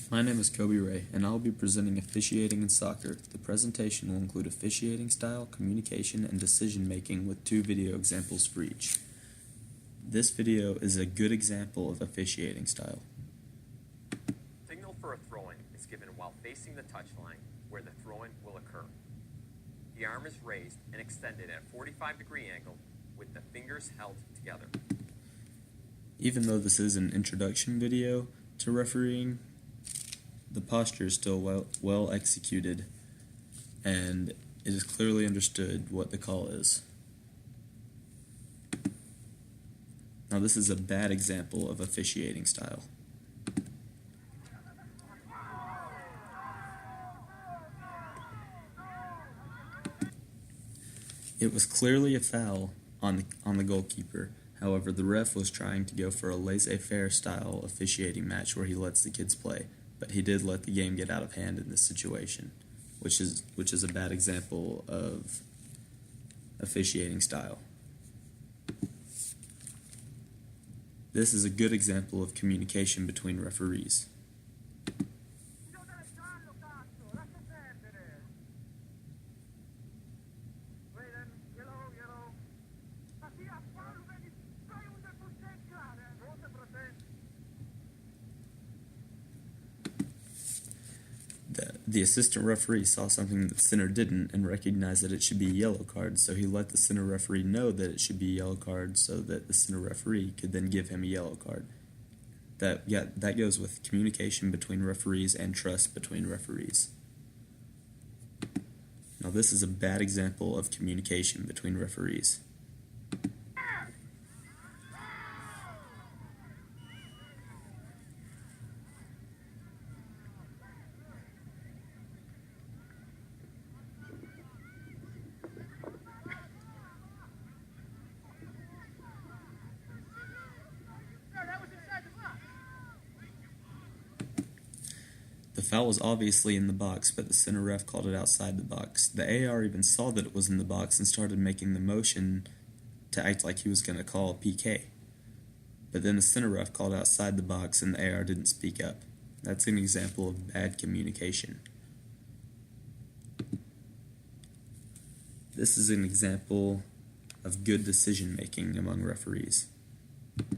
My name is Kobe Ray, and I will be presenting Officiating in Soccer. The presentation will include officiating style, communication, and decision-making with 2 video examples for each. This video is a good example of officiating style. Signal for a throw-in is given while facing the touchline where the throw-in will occur. The arm is raised and extended at a 45-degree angle with the fingers held together. Even though this is an introduction video to refereeing, the posture is still well executed, and it is clearly understood what the call is. Now this is a bad example of officiating style. It was clearly a foul on the goalkeeper. However, the ref was trying to go for a laissez-faire style officiating match where he lets the kids play, but he did let the game get out of hand in this situation, which is a bad example of officiating style. This is a good example of communication between referees. The assistant referee saw something that the center didn't and recognized that it should be a yellow card, so he let the center referee know that it should be a yellow card so that the center referee could then give him a yellow card. That goes with communication between referees and trust between referees. Now this is a bad example of communication between referees. The foul was obviously in the box, but the center ref called it outside the box. The AR even saw that it was in the box and started making the motion to act like he was going to call a PK. But then the center ref called outside the box and the AR didn't speak up. That's an example of bad communication. This is an example of good decision making among referees. Well, they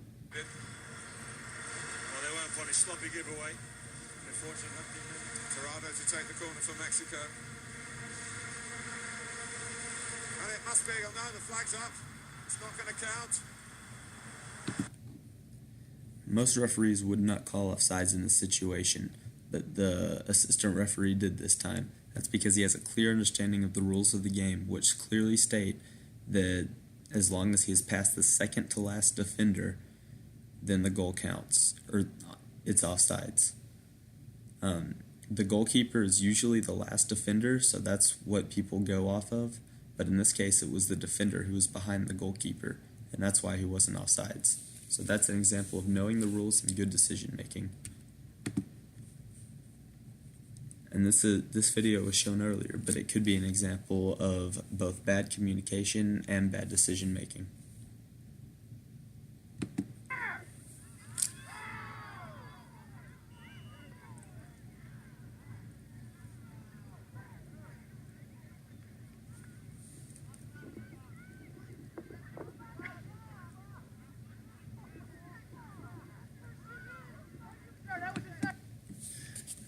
weren't punished. Sloppy giveaway. Unfortunately, Torrado to take the corner for Mexico. And it must be, you'll know the flag's up. It's not going to count. Most referees would not call offsides in this situation, but the assistant referee did this time. That's because he has a clear understanding of the rules of the game, which clearly state that as long as he has passed the second to last defender, then the goal counts, or it's offsides. The goalkeeper is usually the last defender, so that's what people go off of, but in this case it was the defender who was behind the goalkeeper, and that's why he wasn't offsides. So that's an example of knowing the rules and good decision making. And this video was shown earlier, but it could be an example of both bad communication and bad decision making.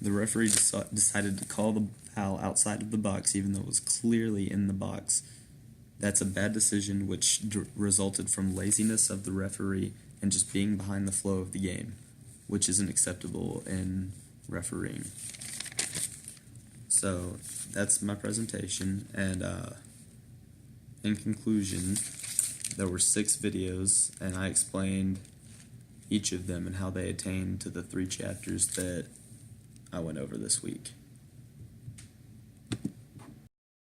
The referee decided to call the foul outside of the box even though it was clearly in the box. That's a bad decision which resulted from laziness of the referee and just being behind the flow of the game, which isn't acceptable in refereeing. So that's my presentation, and in conclusion, there were 6 videos and I explained each of them and how they attain to the 3 chapters that I went over this week.